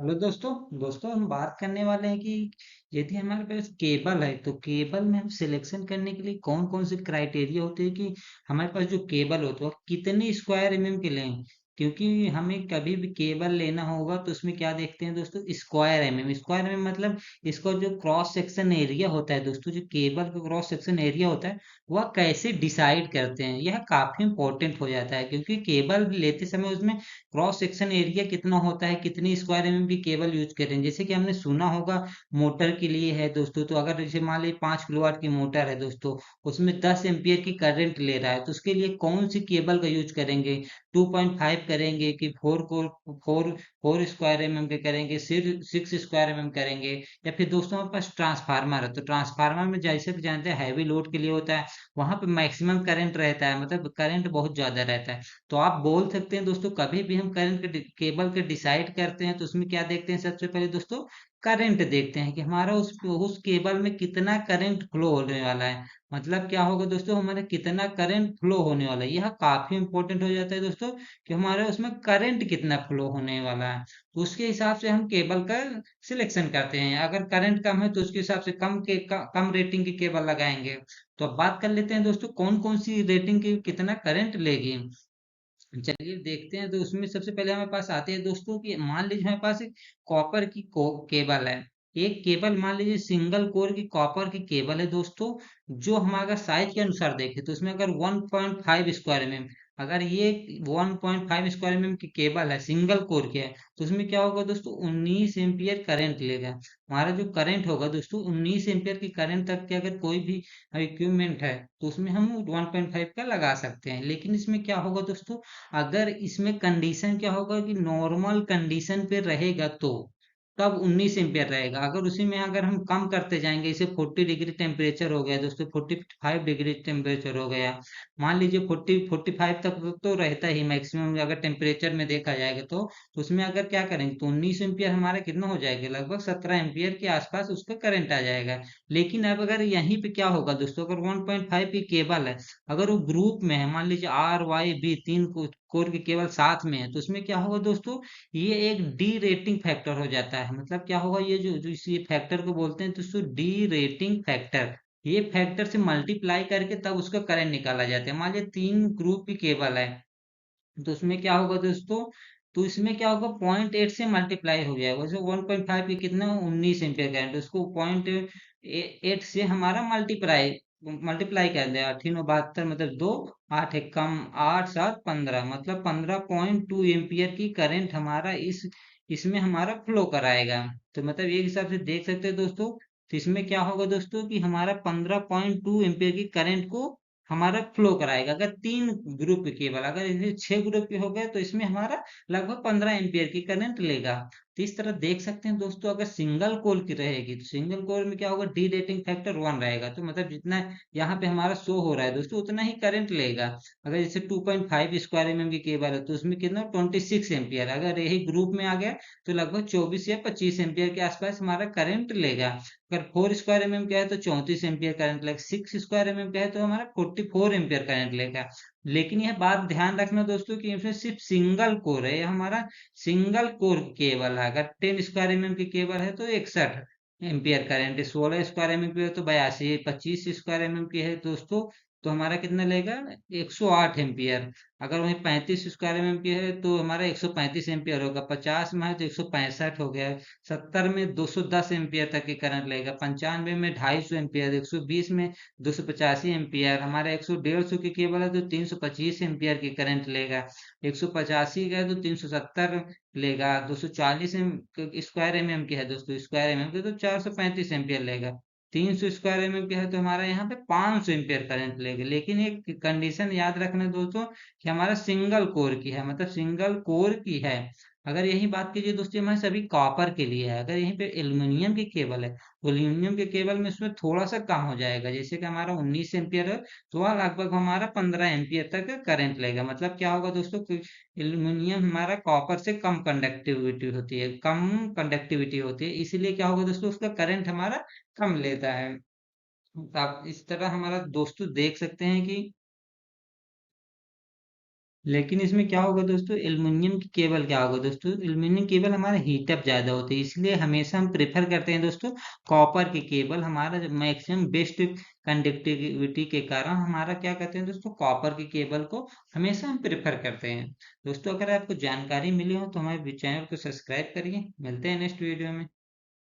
Hello दोस्तों। हम बात करने वाले हैं कि यदि हमारे पास केबल है तो केबल में हम सिलेक्शन करने के लिए कौन कौन से क्राइटेरिया होते हैं कि हमारे पास जो केबल होता है वो कितने स्क्वायर एमएम के लें। क्योंकि हमें कभी भी केबल लेना होगा तो उसमें क्या देखते हैं दोस्तों, स्क्वायर एमएम मतलब इसका जो क्रॉस सेक्शन एरिया होता है दोस्तों, जो केबल का क्रॉस सेक्शन एरिया होता है वह कैसे डिसाइड करते हैं, यह काफी इंपॉर्टेंट हो जाता है। क्योंकि केबल लेते समय उसमें क्रॉस सेक्शन एरिया कितना होता है, कितनी स्क्वायर एमएम की केबल यूज करें। जैसे कि हमने सुना होगा मोटर के लिए है दोस्तों, तो अगर जैसे मान लीजिए 5 किलोवाट की मोटर है दोस्तों, उसमें 10 एम्पियर की करंट ले रहा है, तो उसके लिए कौन सी केबल का यूज करेंगे। 2.5 करेंगे कि फोर फोर स्क्वायर एमएम के करेंगे, 6 स्क्वायर एमएम करेंगे। या फिर दोस्तों हमारे पास ट्रांसफार्मर है, तो ट्रांसफार्मर में जैसे कि जानते हैं हैवी लोड के लिए होता है, वहां पे मैक्सिमम करंट रहता है, मतलब करंट बहुत ज्यादा रहता है। तो आप बोल सकते हैं दोस्तों, कभी भी हम करंट के केबल के डिसाइड करते हैं तो उसमें क्या देखते हैं, सबसे पहले दोस्तों करंट देखते हैं कि हमारा उस केबल में कितना करंट फ्लो होने वाला है। मतलब क्या होगा दोस्तों, हमारा कितना करंट फ्लो होने वाला है, यह काफी इंपॉर्टेंट हो जाता है दोस्तों कि हमारे उसमें करंट कितना फ्लो होने वाला है। तो उसके हिसाब से हम केबल का सिलेक्शन करते हैं। अगर करंट कम है तो उसके हिसाब से कम रेटिंग की केबल लगाएंगे। तो अब बात कर लेते हैं दोस्तों कौन कौन सी रेटिंग की कितना करंट लेगी। चलिए देखते हैं। तो उसमें सबसे पहले हमारे पास आते हैं दोस्तों कि मान लीजिए हमारे पास एक कॉपर की केबल है। एक केबल मान लीजिए सिंगल कोर की कॉपर की केबल है दोस्तों, जो हमारा साइज के अनुसार देखे तो उसमें अगर 1.5 स्क्वायर एमएम, अगर ये 1.5 स्क्वायर एमएम की केबल है, सिंगल कोर की है, तो उसमें क्या होगा दोस्तों, 19 एम्पियर करंट लेगा। हमारा जो करंट होगा दोस्तों 19 एम्पियर की करंट तक के अगर कोई भी इक्विपमेंट है तो उसमें हम 1.5 का लगा सकते हैं। लेकिन इसमें क्या होगा दोस्तों, अगर इसमें कंडीशन क्या होगा कि नॉर्मल कंडीशन पे रहेगा तो तब 19 एम्पियर रहेगा। अगर उसी में अगर हम कम करते जाएंगे, इसे 40 डिग्री टेम्परेचर हो गया दोस्तों, 45 डिग्री टेम्परेचर हो गया, मान लीजिए 45 तक तो रहता ही मैक्सिमम अगर टेम्परेचर में देखा जाएगा तो उसमें अगर क्या करेंगे तो 19 एम्पियर हमारा कितना हो जाएगा, लगभग 17 एम्पियर के आसपास उसका करंट आ जाएगा। लेकिन अब अगर यहीं पे क्या होगा दोस्तों, अगर 1.5 की केबल है, अगर वो ग्रुप में है, मान लीजिए RYB तीन कोर के केबल साथ में है, तो उसमें क्या होगा दोस्तों, ये एक डी रेटिंग फैक्टर हो जाता है। मतलब क्या होगा, ये जो इस ये फैक्टर को बोलते हैं दोस्तों डी रेटिंग फैक्टर। ये फैक्टर से मल्टीप्लाई करके तब उसका करंट निकाला जाता है। मान लीजिए 3 ग्रुप की केबल है, तो उसमें क्या होगा दोस्तों, तो इसमें क्या होगा 0.8 से मल्टीप्लाई हो जाएगा। वैसे 1.5 की कितना 19 एम्पियर करंट, उसको 0.8 से हमारा मल्टीप्लाई मल्टीप्लाई कर दिया, 8 9 72 मतलब दो, आठ एक कम, 8 7 15 मतलब 15.2 एम्पियर की करंट हमारा इस इसमें हमारा फ्लो कराएगा। तो मतलब एक हिसाब से देख सकते हैं दोस्तों, तो इसमें क्या होगा दोस्तों कि हमारा 15.2 एम्पियर की करंट को हमारा फ्लो कराएगा। अगर 3 ग्रुप की केबल, अगर इसमें 6 ग्रुप के हो गए तो इसमें हमारा लगभग 15 एम्पियर की करंट लेगा। तो इस तरह देख सकते हैं दोस्तों, अगर सिंगल कोर की रहेगी तो सिंगल कोर में क्या होगा, डी रेटिंग फैक्टर 1 रहेगा। तो मतलब जितना यहाँ पे हमारा शो हो रहा है दोस्तों उतना ही करंट लेगा। अगर जैसे 2.5 स्क्वायर एमएम की केबल है तो उसमें कितना 26 एम्पियर, अगर यही ग्रुप में आ गया तो लगभग 24 या 25 एम्पियर के आसपास हमारा करंट लेगा। अगर 4 स्क्वायर एमएम का है तो 34 एम्पियर करंट लेगा, 6 स्क्वायर एमएम का है तो हमारा 44 एम्पियर करंट लेगा। लेकिन यह बात ध्यान रखना दोस्तों कि इसमें सिर्फ सिंगल कोर है, यह हमारा सिंगल कोर केबल है। अगर 10 स्क्वायर एमएम की केबल है तो 61 एम्पियर करंट, 16 स्क्वायर एमएम की है तो 82, 25 स्क्वायर एमएम की है दोस्तों तो हमारा कितना लेगा 108 एम्पियर। अगर वही 35 स्क्वायर एमएम की है तो हमारा 135 एम्पियर होगा, 50 में है तो 165 हो गया, 70 में 210 एम्पियर तक की करंट लेगा, 95 में 250 एम्पियर, 120 में 285 एम्पियर, हमारा 100 150 की केबल है तो 325 एम्पियर की करंट लेगा, 185 का है तो 370 लेगा, 240 स्क्वायर एमएम की है दोस्तों, स्क्वायर एमएम की तो 435 एम्पियर लेगा, 300 स्क्वायर एमएम की है तो हमारा यहाँ पे 500 एम्पियर करंट लेगा। लेकिन एक कंडीशन याद रखना दोस्तों कि हमारा सिंगल कोर की है, मतलब सिंगल कोर की है। अगर यही बात कीजिए दोस्तों हमारे सभी कॉपर के लिए है, अगर यहीं पे एल्यूमिनियम की केबल है तो एल्यूमिनियम के केबल में इसमें थोड़ा सा कम हो जाएगा। जैसे कि हमारा 19 एम्पियर है तो वह लगभग हमारा 15 एम्पियर तक करंट लेगा। मतलब क्या होगा दोस्तों कि एल्यूमिनियम हमारा कॉपर से कम कंडक्टिविटी होती है, इसीलिए क्या होगा दोस्तों उसका करंट हमारा कम लेता है। तो आप इस तरह हमारा दोस्तों देख सकते हैं कि लेकिन इसमें क्या होगा दोस्तों, एल्युमिनियम की केबल क्या होगा दोस्तों, एल्युमिनियम केबल हमारा हीटअप ज़्यादा होती है, इसलिए हमेशा हम प्रेफर करते हैं दोस्तों कॉपर की केबल। हमारा जो मैक्सिमम बेस्ट कंडक्टिविटी के कारण हमारा क्या कहते हैं दोस्तों, कॉपर की केबल को हमेशा हम प्रेफर करते हैं। दोस्तों अगर आपको जानकारी मिली हो तो हमारे चैनल को सब्सक्राइब करिए। मिलते हैं नेक्स्ट वीडियो में।